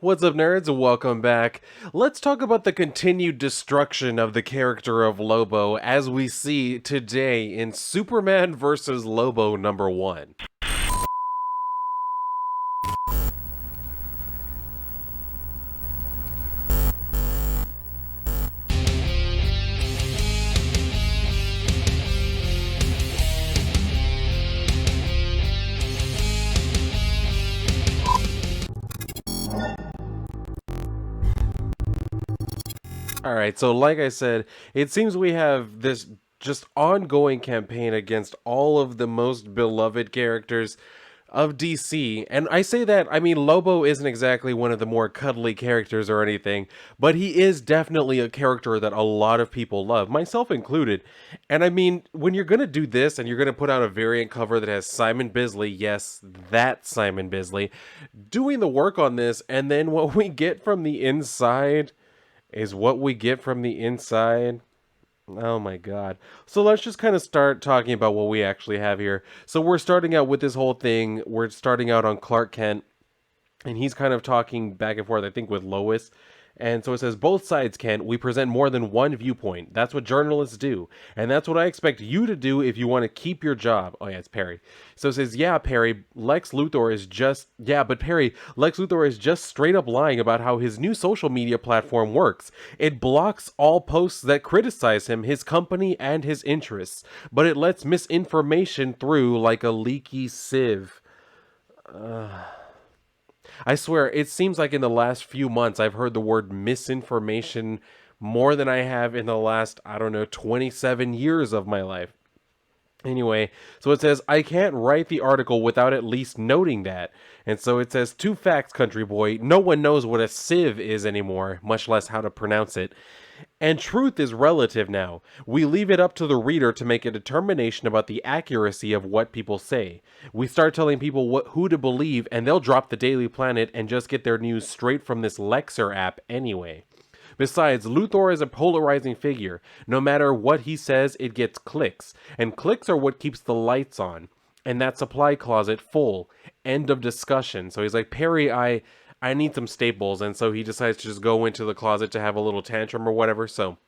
What's up, nerds? Welcome back. Let's talk about the continued destruction of the character of Lobo as we see today in Superman vs. Lobo #1. Alright, so like I said, it seems we have this just ongoing campaign against all of the most beloved characters of DC. And I say that, I mean, Lobo isn't exactly one of the more cuddly characters or anything, but he is definitely a character that a lot of people love, myself included. And I mean, when you're going to do this and you're going to put out a variant cover that has Simon Bisley, yes, that Simon Bisley, doing the work on this, and then what we get from the inside is what we get from the inside. Oh my god. So let's just kind of start talking about what we actually have here. So we're starting out with this whole thing. We're starting out on Clark Kent, and he's kind of talking back and forth, I think, with Lois. And so it says, both sides can. We present more than one viewpoint. That's what journalists do. And that's what I expect you to do if you want to keep your job. Oh, yeah, it's Perry. So it says, yeah, Perry, Lex Luthor is just... Yeah, but Perry, Lex Luthor is just straight up lying about how his new social media platform works. It blocks all posts that criticize him, his company, and his interests. But it lets misinformation through like a leaky sieve. I swear, it seems like in the last few months I've heard the word misinformation more than I have in the last, I don't know, 27 years of my life. Anyway, so it says, I can't write the article without at least noting that. And so it says, two facts, country boy. No one knows what a sieve is anymore, much less how to pronounce it. And truth is relative now. We leave it up to the reader to make a determination about the accuracy of what people say. We start telling people who to believe, and they'll drop the Daily Planet and just get their news straight from this Lexer app anyway. Besides, Luthor is a polarizing figure. No matter what he says, it gets clicks. And clicks are what keeps the lights on. And that supply closet full. End of discussion. So he's like, Perry, I need some staples. And so he decides to just go into the closet to have a little tantrum or whatever. So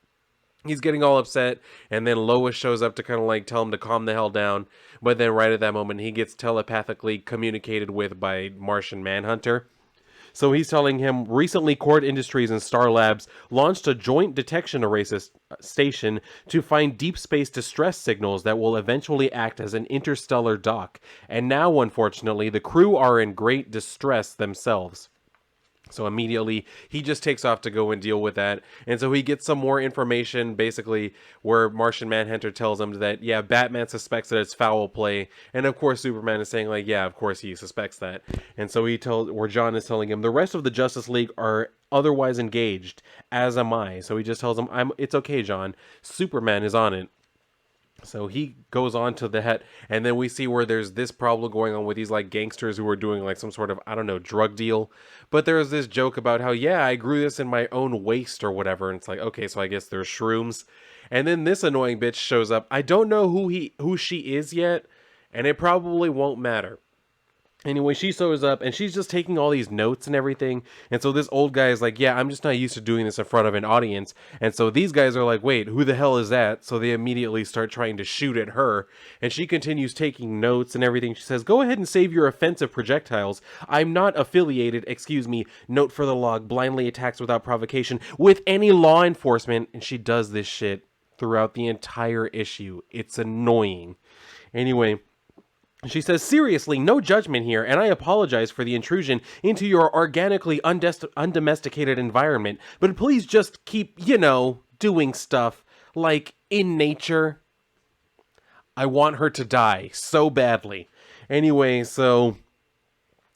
he's getting all upset. And then Lois shows up to kind of like tell him to calm the hell down. But then right at that moment, he gets telepathically communicated with by Martian Manhunter. So he's telling him, recently Cord Industries and Star Labs launched a joint detection array station to find deep space distress signals that will eventually act as an interstellar dock. And now, unfortunately, the crew are in great distress themselves. So immediately, he just takes off to go and deal with that. And so he gets some more information, basically, where Martian Manhunter tells him that, yeah, Batman suspects that it's foul play. And of course, Superman is saying, like, yeah, of course he suspects that. And so where John is telling him, the rest of the Justice League are otherwise engaged, as am I. So he just tells him, it's okay, John. Superman is on it. So he goes on to that, and then we see where there's this problem going on with these like gangsters who are doing like some sort of, I don't know, drug deal. But there's this joke about how, yeah, I grew this in my own waste or whatever. And it's like, okay, so I guess there's shrooms. And then this annoying bitch shows up. I don't know who she is yet, and it probably won't matter. Anyway, she shows up, and she's just taking all these notes and everything. And so this old guy is like, yeah, I'm just not used to doing this in front of an audience. And so these guys are like, wait, who the hell is that? So they immediately start trying to shoot at her. And she continues taking notes and everything. She says, go ahead and save your offensive projectiles. I'm not affiliated, excuse me, note for the log, blindly attacks without provocation, with any law enforcement. And she does this shit throughout the entire issue. It's annoying. Anyway, she says, seriously, no judgment here, and I apologize for the intrusion into your organically undomesticated environment, but please just keep, doing stuff, like, in nature. I want her to die so badly. Anyway, so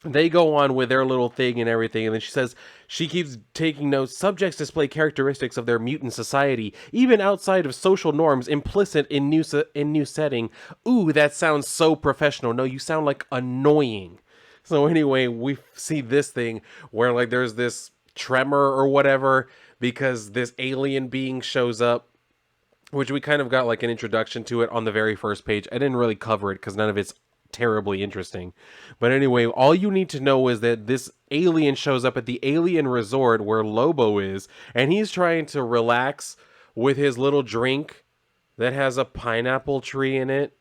they go on with their little thing and everything, and then she says she keeps taking notes. Subjects display characteristics of their mutant society, even outside of social norms implicit in new setting. Ooh, that sounds so professional. No, you sound like annoying. So anyway, we see this thing where like there's this tremor or whatever because this alien being shows up, which we kind of got like an introduction to it on the very first page. I didn't really cover it because none of it's terribly interesting. But anyway, all you need to know is that this alien shows up at the alien resort where Lobo is, and he's trying to relax with his little drink that has a pineapple tree in it,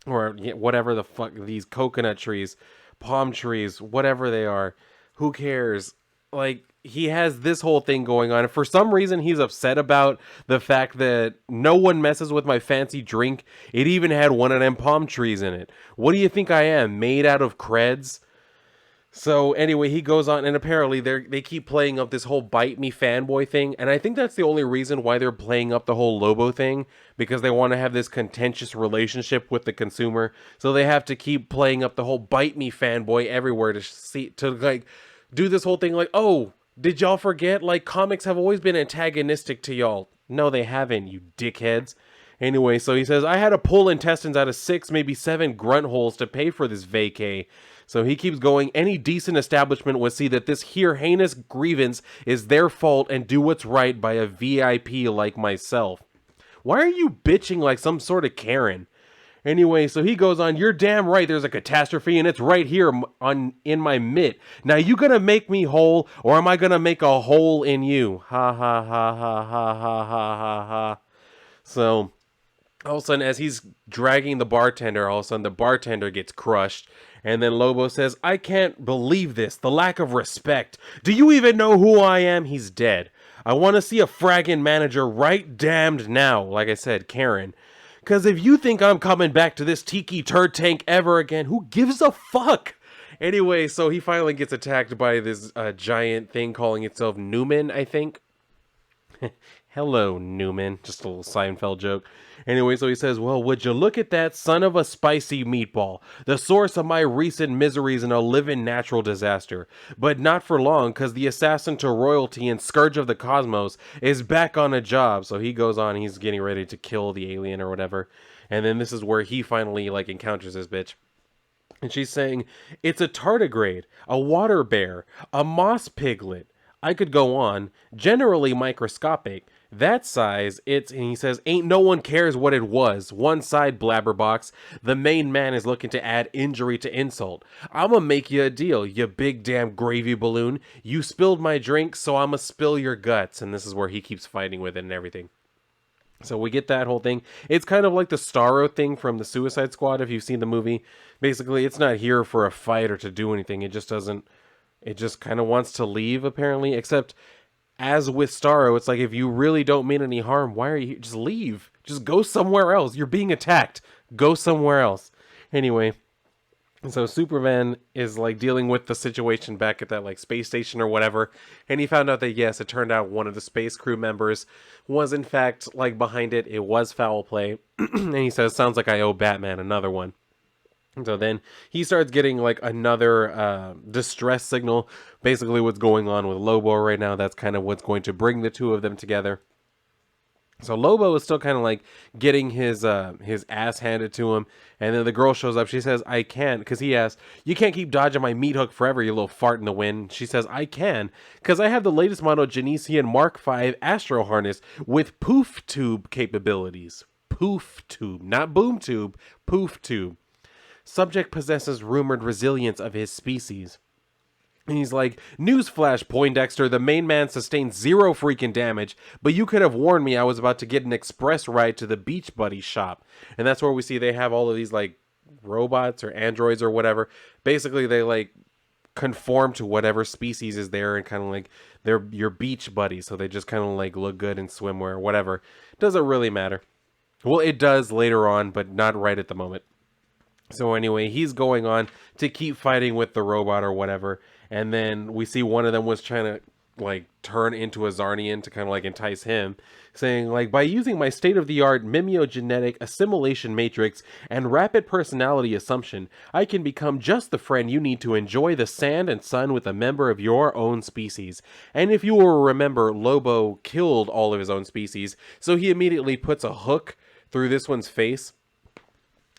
or whatever the fuck, these coconut trees, palm trees, whatever they are. Who cares? Like, he has this whole thing going on. And for some reason, he's upset about the fact that no one messes with my fancy drink. It even had one of them palm trees in it. What do you think I am? Made out of creds? So anyway, he goes on, and apparently they keep playing up this whole bite me fanboy thing, and I think that's the only reason why they're playing up the whole Lobo thing, because they want to have this contentious relationship with the consumer. So they have to keep playing up the whole bite me fanboy everywhere to like do this whole thing like, oh, did y'all forget? Like, comics have always been antagonistic to y'all. No, they haven't, you dickheads. Anyway, so he says, I had to pull intestines out of 6, maybe 7 grunt holes to pay for this vacay. So he keeps going. Any decent establishment would see that this here heinous grievance is their fault and do what's right by a VIP like myself. Why are you bitching like some sort of Karen? Anyway, so he goes on, you're damn right there's a catastrophe and it's right here in my mitt. Now you gonna make me whole, or am I gonna make a hole in you? Ha ha ha ha ha ha ha ha ha. So all of a sudden, as he's dragging the bartender, all of a sudden the bartender gets crushed. And then Lobo says, I can't believe this. The lack of respect. Do you even know who I am? He's dead. I want to see a fragging manager right damned now. Like I said, Karen. Because if you think I'm coming back to this tiki turd tank ever again, who gives a fuck? Anyway, so he finally gets attacked by this giant thing calling itself Newman, I think. Hello, Newman. Just a little Seinfeld joke. Anyway, so he says, well, would you look at that son of a spicy meatball, the source of my recent miseries and a living natural disaster. But not for long, because the assassin to royalty and scourge of the cosmos is back on a job. So he goes on, he's getting ready to kill the alien or whatever. And then this is where he finally, like, encounters this bitch. And she's saying, it's a tardigrade, a water bear, a moss piglet. I could go on, generally microscopic. That size, and he says, ain't no one cares what it was. One side, blabberbox. The main man is looking to add injury to insult. I'ma make you a deal, you big damn gravy balloon. You spilled my drink, so I'ma spill your guts. And this is where he keeps fighting with it and everything. So we get that whole thing. It's kind of like the Starro thing from the Suicide Squad, if you've seen the movie. Basically, it's not here for a fight or to do anything. It just doesn't... It just kind of wants to leave, apparently. Except, as with Starro, it's like, if you really don't mean any harm, why are you here? Just leave. Just go somewhere else. You're being attacked. Go somewhere else. Anyway, so Superman is, like, dealing with the situation back at that, like, space station or whatever. And he found out that, yes, it turned out one of the space crew members was, in fact, like, behind it. It was foul play. And he says, sounds like I owe Batman another one. So then he starts getting like another distress signal. Basically what's going on with Lobo right now. That's kind of what's going to bring the two of them together. So Lobo is still kind of like getting his ass handed to him. And then the girl shows up. She says, I can't. Because he asks, you can't keep dodging my meat hook forever, you little fart in the wind. She says, I can. Because I have the latest model Genesian Mark V Astro Harness with poof tube capabilities. Poof tube. Not boom tube. Poof tube. Subject possesses rumored resilience of his species. And he's like, newsflash, Poindexter, the main man sustained 0 freaking damage, but you could have warned me I was about to get an express ride to the Beach Buddy shop. And that's where we see they have all of these, like, robots or androids or whatever. Basically, they, like, conform to whatever species is there and kind of, like, they're your beach buddies. So they just kind of, like, look good in swimwear or whatever. Doesn't really matter. Well, it does later on, but not right at the moment. So anyway, he's going on to keep fighting with the robot or whatever. And then we see one of them was trying to, like, turn into a Zarnian to kind of, like, entice him. Saying, like, by using my state-of-the-art mimeogenetic assimilation matrix and rapid personality assumption, I can become just the friend you need to enjoy the sand and sun with a member of your own species. And if you will remember, Lobo killed all of his own species. So he immediately puts a hook through this one's face,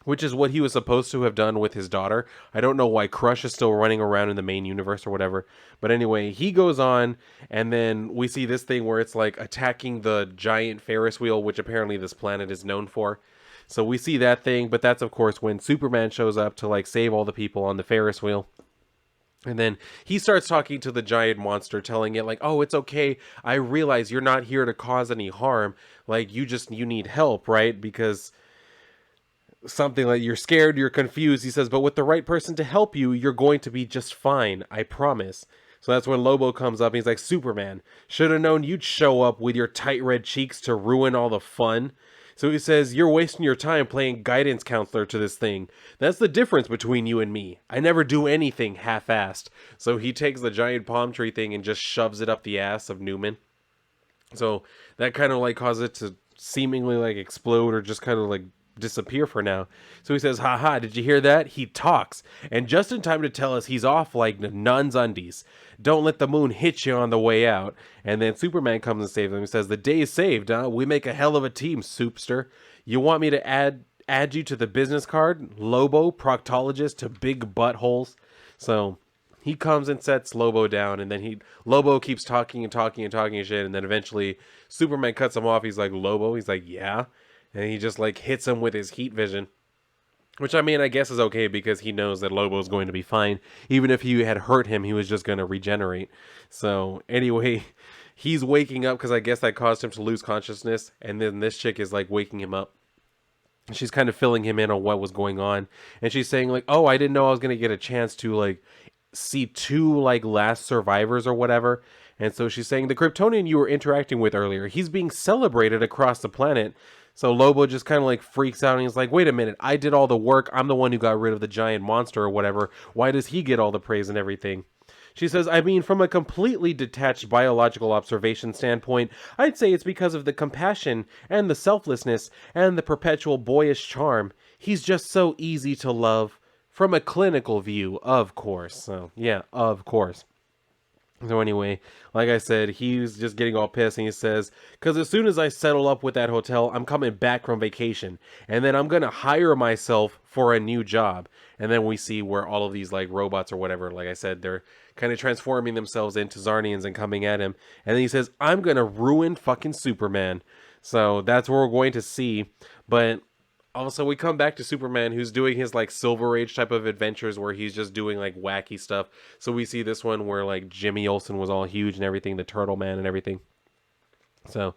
which is what he was supposed to have done with his daughter. I don't know why Crush is still running around in the main universe or whatever. But anyway, he goes on, and then we see this thing where it's like attacking the giant Ferris wheel, which apparently this planet is known for. So we see that thing, but that's of course when Superman shows up to like save all the people on the Ferris wheel. And then he starts talking to the giant monster, telling it like, "Oh, it's okay. I realize you're not here to cause any harm. Like you need help, right? Because something like you're scared, you're confused." He says, "But with the right person to help you, you're going to be just fine. I promise." So that's when Lobo comes up and he's like, "Superman, should have known you'd show up with your tight red cheeks to ruin all the fun." So he says, "You're wasting your time playing guidance counselor to this thing. That's the difference between you and me. I never do anything half-assed." So he takes the giant palm tree thing and just shoves it up the ass of Newman. So that kind of like causes it to seemingly like explode or just kind of like disappear for now. So he says, "Haha, did you hear that? He talks. And just in time to tell us he's off like nun's undies. Don't let the moon hit you on the way out." And then Superman comes and saves him. He says, "The day is saved, huh? We make a hell of a team, Soupster. You want me to add you to the business card? Lobo, proctologist to big buttholes." So he comes and sets Lobo down, and then Lobo keeps talking and talking and talking and shit, and then eventually Superman cuts him off. He's like, "Lobo?" He's like, "Yeah." And he just like hits him with his heat vision. Which I mean, I guess is okay because he knows that Lobo's going to be fine. Even if he had hurt him, he was just going to regenerate. So anyway, he's waking up because I guess that caused him to lose consciousness. And then this chick is like waking him up. She's kind of filling him in on what was going on. And she's saying like, "Oh, I didn't know I was going to get a chance to like see two like last survivors or whatever." And so she's saying, "The Kryptonian you were interacting with earlier, he's being celebrated across the planet." So Lobo just kind of like freaks out and he's like, "Wait a minute, I did all the work. I'm the one who got rid of the giant monster or whatever. Why does he get all the praise and everything?" She says, "I mean, from a completely detached biological observation standpoint, I'd say it's because of the compassion and the selflessness and the perpetual boyish charm. He's just so easy to love. From a clinical view, of course." So, yeah, of course. So anyway, like I said, he's just getting all pissed and he says, "Because as soon as I settle up with that hotel, I'm coming back from vacation. And then I'm going to hire myself for a new job." And then we see where all of these like robots or whatever, like I said, they're kind of transforming themselves into Zarnians and coming at him. And then he says, "I'm going to ruin fucking Superman." So that's what we're going to see. But also, we come back to Superman, who's doing his like Silver Age type of adventures where he's just doing like wacky stuff. So we see this one where like Jimmy Olsen was all huge and everything, the Turtle Man and everything. So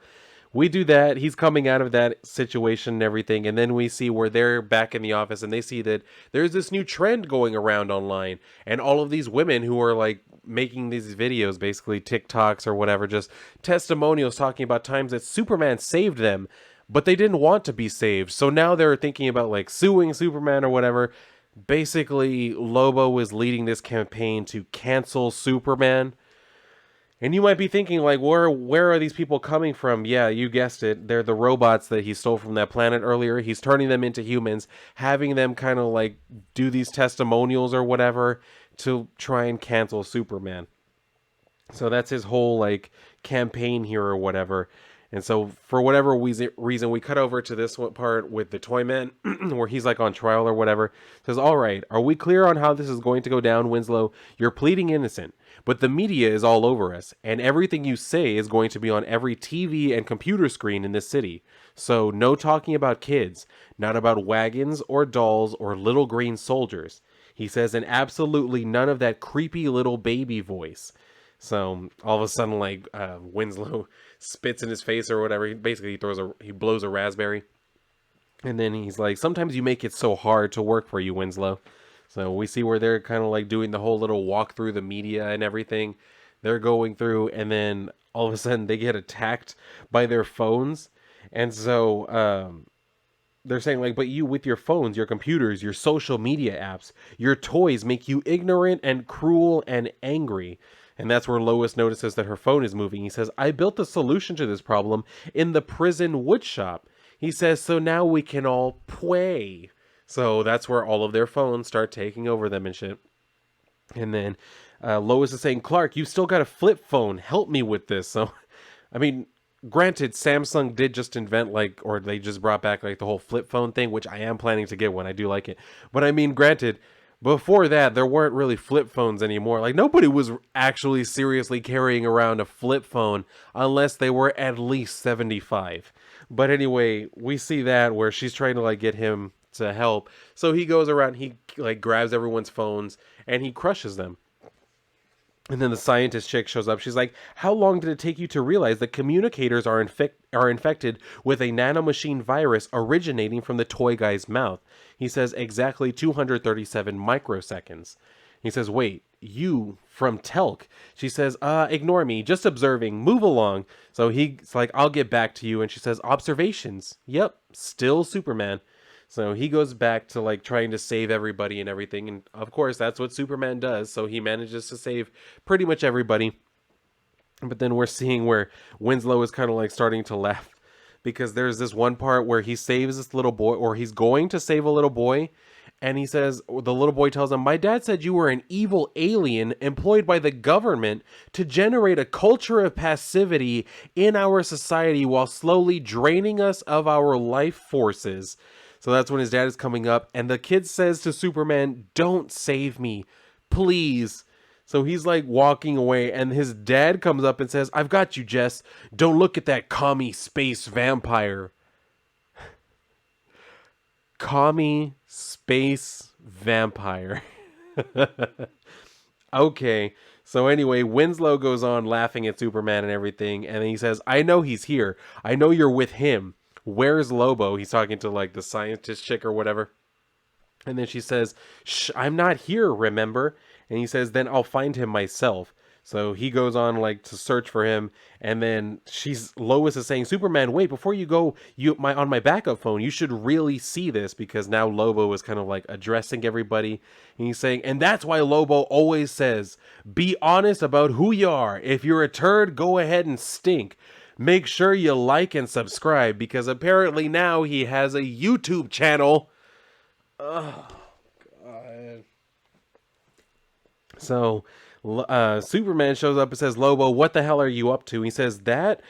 we do that. He's coming out of that situation and everything. And then we see where they're back in the office and they see that there's this new trend going around online. And all of these women who are like making these videos, basically TikToks or whatever, just testimonials talking about times that Superman saved them, but they didn't want to be saved. So now they're thinking about like suing Superman or whatever. Basically, Lobo is leading this campaign to cancel Superman. And you might be thinking, like, where are these people coming from? Yeah, you guessed it. They're the robots that he stole from that planet earlier. He's turning them into humans, having them kind of like do these testimonials or whatever to try and cancel Superman. So that's his whole like campaign here or whatever. And so for whatever reason, we cut over to this one part with the Toyman, where he's like on trial or whatever. Says, "All right, are we clear on how this is going to go down, Winslow? You're pleading innocent, but the media is all over us, and everything you say is going to be on every TV and computer screen in this city. So no talking about kids, not about wagons or dolls or little green soldiers." He says, "and absolutely none of that creepy little baby voice." So all of a sudden, like Winslow spits in his face or whatever. He blows a raspberry, and then he's like, "Sometimes you make it so hard to work for you, Winslow." So we see where they're kind of like doing the whole little walk through the media and everything. They're going through, and then all of a sudden they get attacked by their phones, and so they're saying like, "But you with your phones, your computers, your social media apps, your toys make you ignorant and cruel and angry." And that's where Lois notices that her phone is moving. He says, "I built a solution to this problem in the prison woodshop." He says, "So now we can all play." So that's where all of their phones start taking over them and shit. And then Lois is saying, "Clark, you still got a flip phone. Help me with this." So, I mean, granted, Samsung did just invent like, or they just brought back like the whole flip phone thing, which I am planning to get one. I do like it. But I mean, granted, Before that, there weren't really flip phones anymore. Like, nobody was actually seriously carrying around a flip phone unless they were at least 75. But anyway, we see that where she's trying to like get him to help. So he goes around, he like grabs everyone's phones and he crushes them. And then the scientist chick shows up. She's like, "How long did it take you to realize that communicators are infected with a nanomachine virus originating from the toy guy's mouth?" He says, "Exactly 237 microseconds." He says, "Wait, you from Telk?" She says, "Ignore me, just observing, move along." So he's like, "I'll get back to you." And she says, "Observations." Yep, still Superman. So he goes back to like trying to save everybody and everything. And of course, that's what Superman does. So he manages to save pretty much everybody. But then we're seeing where Winslow is kind of like starting to laugh because there's this one part where he saves this little boy, or he's going to save a little boy. And he says, the little boy tells him, "My dad said you were an evil alien employed by the government to generate a culture of passivity in our society while slowly draining us of our life forces." So that's when his dad is coming up, and the kid says to Superman, "Don't save me, please." So he's like walking away, and his dad comes up and says, "I've got you, Jess. Don't look at that commie space vampire." Commie space vampire. Okay. So anyway, Winslow goes on laughing at Superman and everything, and then he says, "I know he's here. I know you're with him. Where's Lobo?" He's talking to like the scientist chick or whatever. And then she says, "Shh, I'm not here, remember?" And he says, "Then I'll find him myself." So he goes on like to search for him, and then Lois is saying, "Superman, wait, before you go, on my backup phone, you should really see this," because now Lobo is kind of like addressing everybody. And he's saying, "And that's why Lobo always says, be honest about who you are. If you're a turd, go ahead and stink. Make sure you like and subscribe," because apparently now he has a YouTube channel. Oh, God. So Superman shows up and says, "Lobo, what the hell are you up to?" He says, that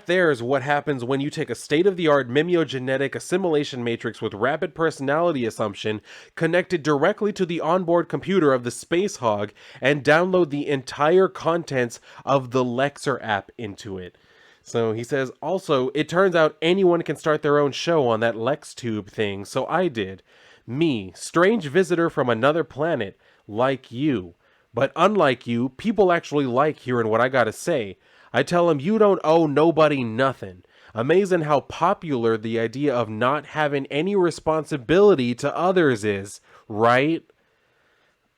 there's what happens when you take a state-of-the-art mimeogenetic assimilation matrix with rapid personality assumption connected directly to the onboard computer of the Space Hog and download the entire contents of the Lexer app into it." So he says, "Also, it turns out anyone can start their own show on that LexTube thing, so I did. Me, strange visitor from another planet, like you. But unlike you, people actually like hearing what I gotta say. I tell them you don't owe nobody nothing. Amazing how popular the idea of not having any responsibility to others is, right?"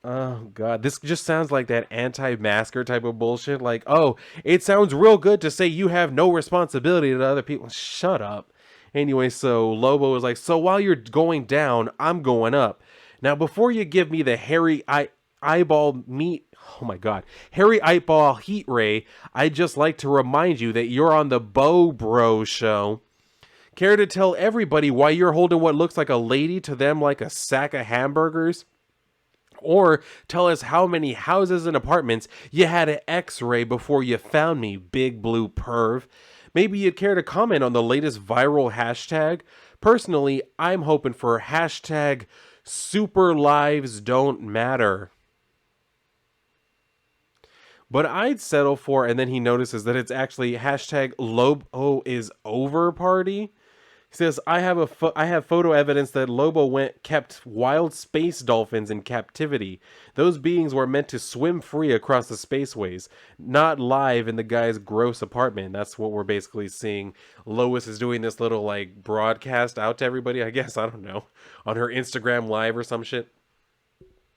Oh, God. This just sounds like that anti-masker type of bullshit. Like, "Oh, it sounds real good to say you have no responsibility to other people." Shut up. Anyway, so Lobo is like, "So while you're going down, I'm going up. Now, before you give me the eyeball meat, oh my God, hairy eyeball heat ray, I'd just like to remind you that you're on the Bo Bro show. Care to tell everybody why you're holding what looks like a lady to them like a sack of hamburgers? Or tell us how many houses and apartments you had an X-ray before you found me, big blue perv. Maybe you'd care to comment on the latest viral hashtag. Personally, I'm hoping for hashtag super lives don't matter." But I'd settle for, and then he notices that it's actually hashtag Lobo is over party. He says, I have photo evidence that Lobo kept wild space dolphins in captivity. Those beings were meant to swim free across the spaceways, not live in the guy's gross apartment." That's what we're basically seeing. Lois is doing this little like broadcast out to everybody, I guess, I don't know, on her Instagram live or some shit.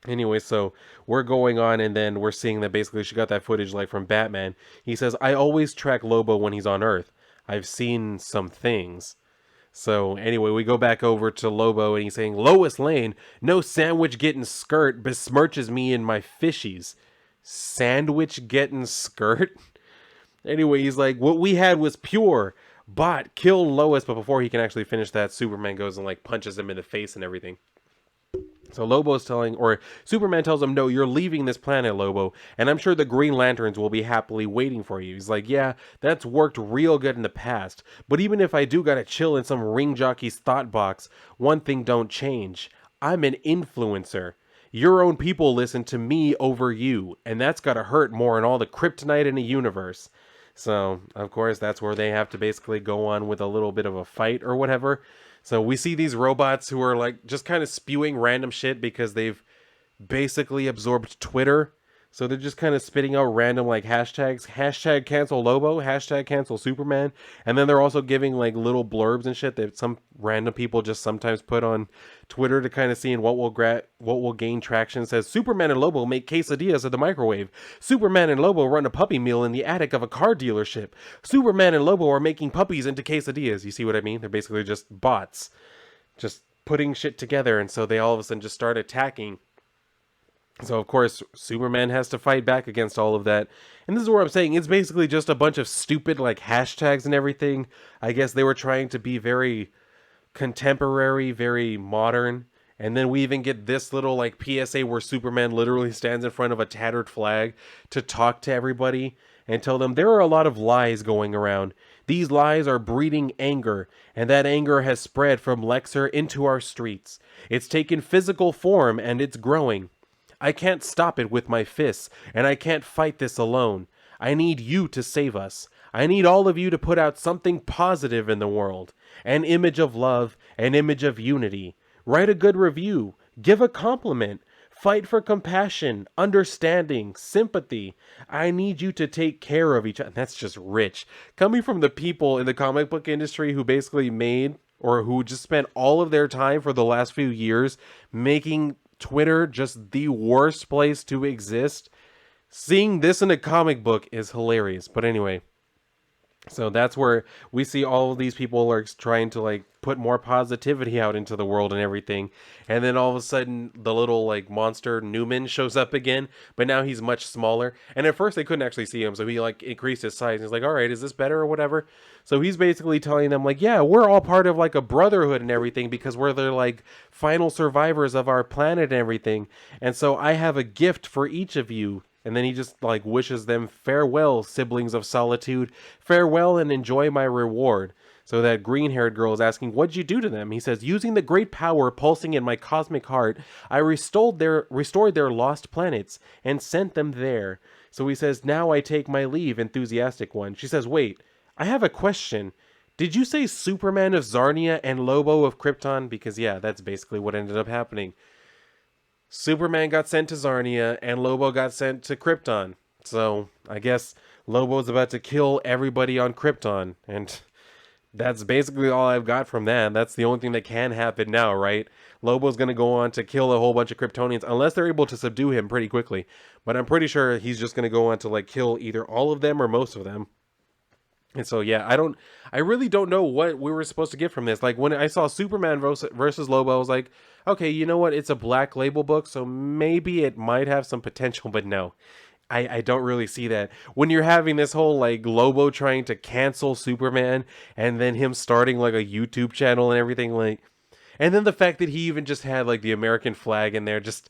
Anyway, so we're going on, and then we're seeing that basically she got that footage like from Batman. He says, "I always track Lobo when he's on Earth. I've seen some things." So anyway, we go back over to Lobo, and he's saying, "Lois Lane, no sandwich getting skirt besmirches me and my fishies." Sandwich getting skirt? Anyway, he's like, "What we had was pure. Bot killed Lois," but before he can actually finish that, Superman goes and like punches him in the face and everything. So Superman tells him, "No, you're leaving this planet, Lobo, and I'm sure the Green Lanterns will be happily waiting for you." He's like, "Yeah, that's worked real good in the past, but even if I do gotta chill in some ring jockey's thought box, one thing don't change. I'm an influencer. Your own people listen to me over you, and that's gotta hurt more than all the kryptonite in the universe. So, of course, that's where they have to basically go on with a little bit of a fight or whatever. So we see these robots who are like just kind of spewing random shit because they've basically absorbed Twitter. So they're just kind of spitting out random like hashtags, hashtag cancel Lobo, hashtag cancel Superman, and then they're also giving like little blurbs and shit that some random people just sometimes put on Twitter to kind of see what will gain traction. It says Superman and Lobo make quesadillas at the microwave. Superman and Lobo run a puppy mill in the attic of a car dealership. Superman and Lobo are making puppies into quesadillas. You see what I mean? They're basically just bots, just putting shit together, and so they all of a sudden just start attacking. So, of course, Superman has to fight back against all of that. And this is where I'm saying it's basically just a bunch of stupid, like, hashtags and everything. I guess they were trying to be very contemporary, very modern. And then we even get this little, like, PSA where Superman literally stands in front of a tattered flag to talk to everybody and tell them there are a lot of lies going around. These lies are breeding anger, and that anger has spread from Lexer into our streets. It's taken physical form, and it's growing. I can't stop it with my fists, and I can't fight this alone. I need you to save us. I need all of you to put out something positive in the world. An image of love, an image of unity. Write a good review. Give a compliment. Fight for compassion, understanding, sympathy. I need you to take care of each other. That's just rich. Coming from the people in the comic book industry who basically made, or who just spent all of their time for the last few years making Twitter just the worst place to exist. Seeing this in a comic book is hilarious. But anyway, so that's where we see all of these people are trying to like put more positivity out into the world and everything. And then all of a sudden the little like monster Newman shows up again, but now he's much smaller. And at first they couldn't actually see him, so he like increased his size. And he's like, all right, is this better or whatever? So he's basically telling them like, yeah, we're all part of like a brotherhood and everything because we're the like final survivors of our planet and everything. And so I have a gift for each of you. And then he just like wishes them farewell, siblings of solitude, farewell and enjoy my reward. So that green-haired girl is asking, what'd you do to them? He says, using the great power pulsing in my cosmic heart, I restored their lost planets and sent them there. So he says, now I take my leave, enthusiastic one. She says, wait, I have a question. Did you say Superman of Zarnia and Lobo of Krypton? Because yeah, that's basically what ended up happening. Superman got sent to Zarnia and Lobo got sent to Krypton. So I guess Lobo's about to kill everybody on Krypton, and that's basically all I've got from that. That's the only thing that can happen now, right? Lobo's going to go on to kill a whole bunch of Kryptonians, unless they're able to subdue him pretty quickly. But I'm pretty sure he's just going to go on to like kill either all of them or most of them. And so, yeah, I really don't know what we were supposed to get from this. Like, when I saw Superman versus Lobo, I was like, okay, you know what? It's a Black Label book, so maybe it might have some potential, but no. I don't really see that. When you're having this whole, like, Lobo trying to cancel Superman, and then him starting, like, a YouTube channel and everything, like... And then the fact that he even just had, like, the American flag in there, just...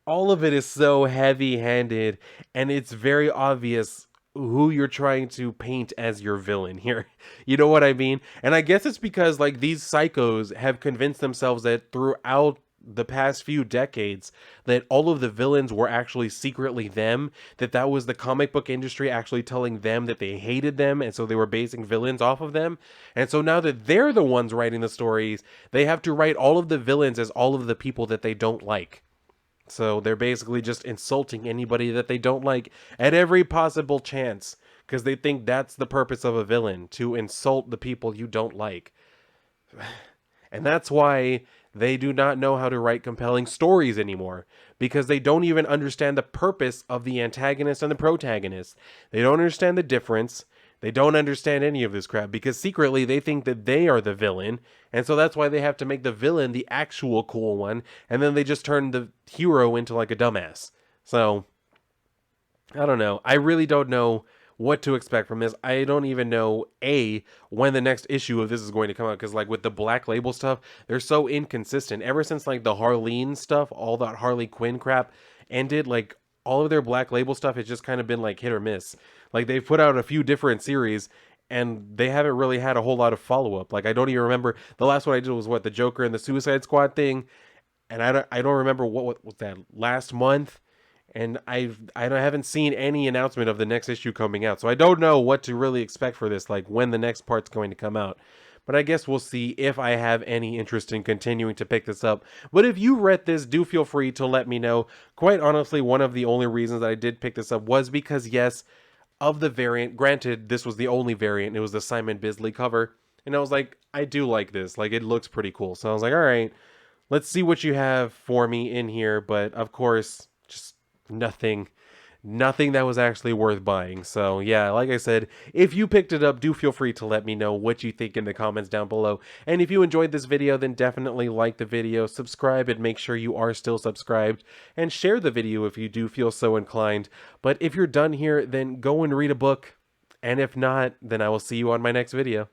All of it is so heavy-handed, and it's very obvious who you're trying to paint as your villain here. You know what I mean? And I guess it's because like these psychos have convinced themselves that throughout the past few decades that all of the villains were actually secretly them, that was the comic book industry actually telling them that they hated them, and so they were basing villains off of them. And so now that they're the ones writing the stories, they have to write all of the villains as all of the people that they don't like. So they're basically just insulting anybody that they don't like at every possible chance, because they think that's the purpose of a villain, to insult the people you don't like. And that's why they do not know how to write compelling stories anymore, because they don't even understand the purpose of the antagonist and the protagonist. They don't understand the difference. They don't understand any of this crap, because secretly they think that they are the villain, and so that's why they have to make the villain the actual cool one, and then they just turn the hero into like a dumbass. So, I don't know. I really don't know what to expect from this. I don't even know, when the next issue of this is going to come out, because like with the Black Label stuff, they're so inconsistent. Ever since like the Harleen stuff, all that Harley Quinn crap ended, like all of their Black Label stuff has just kind of been like hit or miss. Like they've put out a few different series and they haven't really had a whole lot of follow-up. Like I don't even remember, the last one I did was what, the Joker and the Suicide Squad thing. and I don't remember what was that last month, and haven't seen any announcement of the next issue coming out, so I don't know what to really expect for this, like when the next part's going to come out. But I guess we'll see if I have any interest in continuing to pick this up. But if you read this, do feel free to let me know. Quite honestly, one of the only reasons that I did pick this up was because, yes, of the variant, granted, this was the only variant, it was the Simon Bisley cover. And I was like, I do like this. Like, it looks pretty cool. So I was like, all right, let's see what you have for me in here. But of course, just nothing that was actually worth buying. So yeah, like I said, if you picked it up, do feel free to let me know what you think in the comments down below. And if you enjoyed this video, then definitely like the video, subscribe, and make sure you are still subscribed, and share the video if you do feel so inclined. But if you're done here, then go and read a book. And if not, then I will see you on my next video.